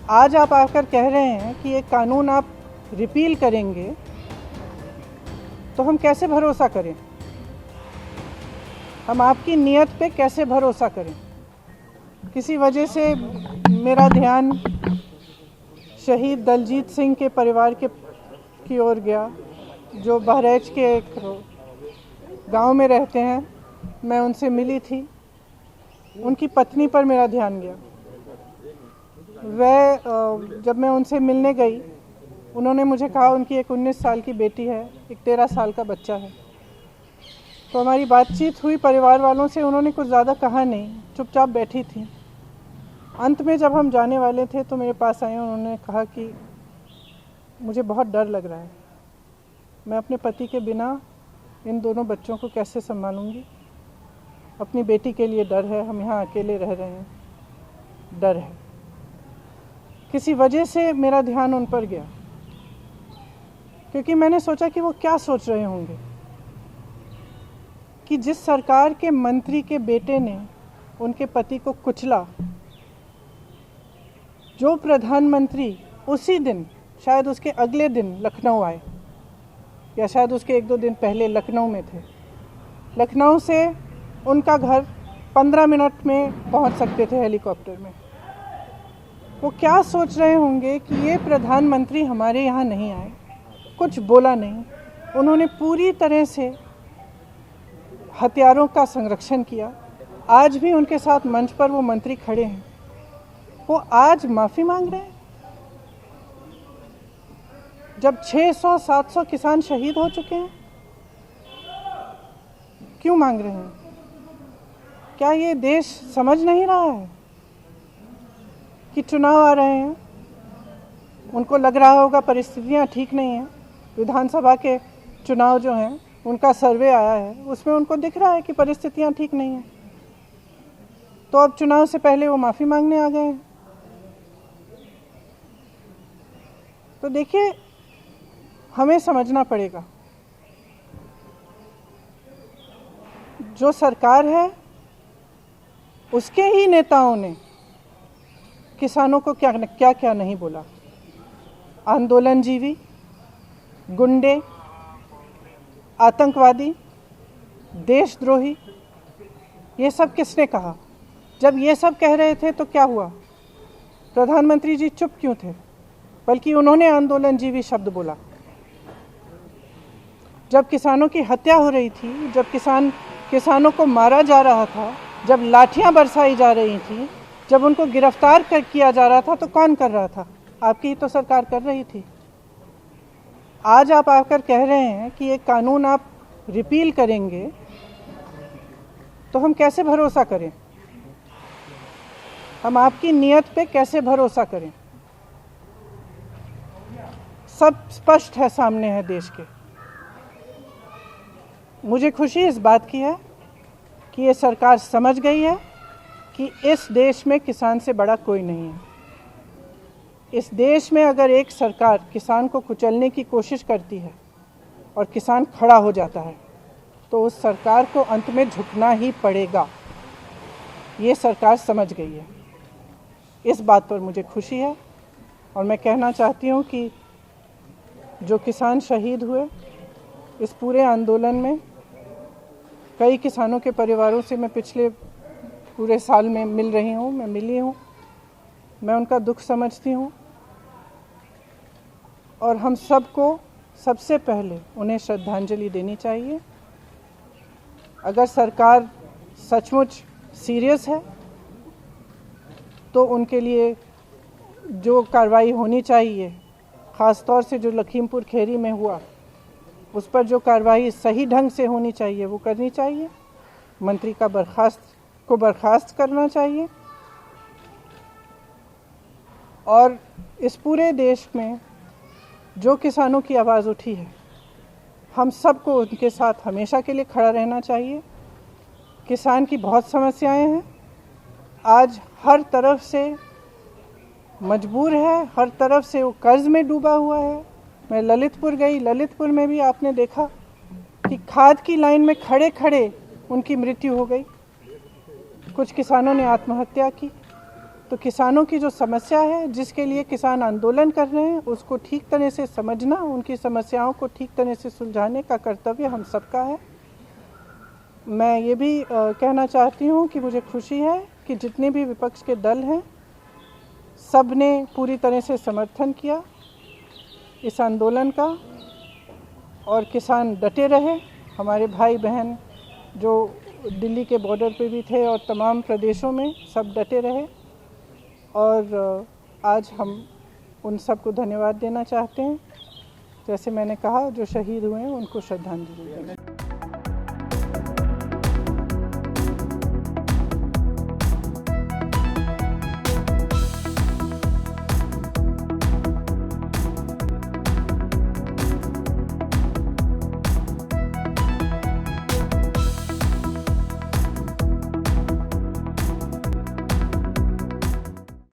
आज आप आकर कह रहे हैं कि ये कानून आप रिपील करेंगे, तो हम कैसे भरोसा करें? हम आपकी नियत पे कैसे भरोसा करें? किसी वजह से मेरा ध्यान शहीद दलजीत सिंह के परिवार की ओर गया, जो बहराइच के एक गांव में रहते हैं। मैं उनसे मिली थी, उनकी पत्नी पर मेरा ध्यान गया। जब मैं उनसे मिलने गई, उन्होंने मुझे कहा उनकी एक 19 साल की बेटी है, एक 13 साल का बच्चा है। तो हमारी बातचीत हुई परिवार वालों से, उन्होंने कुछ ज़्यादा कहा नहीं, चुपचाप बैठी थी। अंत में जब हम जाने वाले थे तो मेरे पास आए, उन्होंने कहा कि मुझे बहुत डर लग रहा है, मैं अपने पति के बिना इन दोनों बच्चों को कैसे संभालूंगी। अपनी बेटी के लिए डर है, हम यहाँ अकेले रह रहे हैं, डर है। किसी वजह से मेरा ध्यान उन पर गया, क्योंकि मैंने सोचा कि वो क्या सोच रहे होंगे कि जिस सरकार के मंत्री के बेटे ने उनके पति को कुचला, जो प्रधानमंत्री उसी दिन, शायद उसके अगले दिन लखनऊ आए, या शायद उसके 1-2 दिन पहले लखनऊ में थे। लखनऊ से उनका घर 15 मिनट में पहुंच सकते थे हेलीकॉप्टर में। वो क्या सोच रहे होंगे कि ये प्रधानमंत्री हमारे यहाँ नहीं आए, कुछ बोला नहीं। उन्होंने पूरी तरह से हथियारों का संरक्षण किया। आज भी उनके साथ मंच पर वो मंत्री खड़े हैं, वो आज माफ़ी मांग रहे हैं। जब 600-700 किसान शहीद हो चुके हैं, क्यों मांग रहे हैं? क्या ये देश समझ नहीं रहा है कि चुनाव आ रहे हैं? उनको लग रहा होगा परिस्थितियां ठीक नहीं हैं। विधानसभा के चुनाव जो हैं, उनका सर्वे आया है, उसमें उनको दिख रहा है कि परिस्थितियां ठीक नहीं हैं। तो अब चुनाव से पहले वो माफ़ी मांगने आ गए हैं। तो देखिए, हमें समझना पड़ेगा, जो सरकार है उसके ही नेताओं ने किसानों को क्या क्या नहीं बोला। आंदोलनजीवी, गुंडे, आतंकवादी, देशद्रोही, ये सब किसने कहा? जब ये सब कह रहे थे तो क्या हुआ? प्रधानमंत्री जी चुप क्यों थे? बल्कि उन्होंने आंदोलनजीवी शब्द बोला। जब किसानों की हत्या हो रही थी, जब किसानों को मारा जा रहा था, जब लाठियां बरसाई जा रही थी, जब उनको गिरफ्तार किया जा रहा था, तो कौन कर रहा था? आपकी ही तो सरकार कर रही थी। आज आप आकर कह रहे हैं कि ये कानून आप रिपील करेंगे, तो हम कैसे भरोसा करें? हम आपकी नियत पे कैसे भरोसा करें? सब स्पष्ट है, सामने है देश के। मुझे खुशी इस बात की है कि ये सरकार समझ गई है कि इस देश में किसान से बड़ा कोई नहीं है। इस देश में अगर एक सरकार किसान को कुचलने की कोशिश करती है और किसान खड़ा हो जाता है, तो उस सरकार को अंत में झुकना ही पड़ेगा। ये सरकार समझ गई है। इस बात पर मुझे खुशी है। और मैं कहना चाहती हूँ कि जो किसान शहीद हुए इस पूरे आंदोलन में, कई किसानों के परिवारों से मैं पिछले पूरे साल में मिल रही हूँ, मैं मिली हूँ, मैं उनका दुख समझती हूँ। और हम सबको सबसे पहले उन्हें श्रद्धांजलि देनी चाहिए। अगर सरकार सचमुच सीरियस है तो उनके लिए जो कार्रवाई होनी चाहिए, ख़ास तौर से जो लखीमपुर खीरी में हुआ, उस पर जो कार्रवाई सही ढंग से होनी चाहिए वो करनी चाहिए। मंत्री का बर्खास्त करना चाहिए। और इस पूरे देश में जो किसानों की आवाज़ उठी है, हम सबको उनके साथ हमेशा के लिए खड़ा रहना चाहिए। किसान की बहुत समस्याएं हैं, आज हर तरफ से मजबूर है, हर तरफ से वो कर्ज में डूबा हुआ है। मैं ललितपुर गई, ललितपुर में भी आपने देखा कि खाद की लाइन में खड़े खड़े उनकी मृत्यु हो गई। कुछ किसानों ने आत्महत्या की। तो किसानों की जो समस्या है, जिसके लिए किसान आंदोलन कर रहे हैं, उसको ठीक तरह से समझना, उनकी समस्याओं को ठीक तरह से सुलझाने का कर्तव्य हम सबका है। मैं ये भी कहना चाहती हूँ कि मुझे खुशी है कि जितने भी विपक्ष के दल हैं, सब ने पूरी तरह से समर्थन किया इस आंदोलन का और किसान डटे रहे। हमारे भाई बहन जो दिल्ली के बॉर्डर पे भी थे और तमाम प्रदेशों में, सब डटे रहे और आज हम उन सबको धन्यवाद देना चाहते हैं। जैसे मैंने कहा, जो शहीद हुए हैं उनको श्रद्धांजलि देना।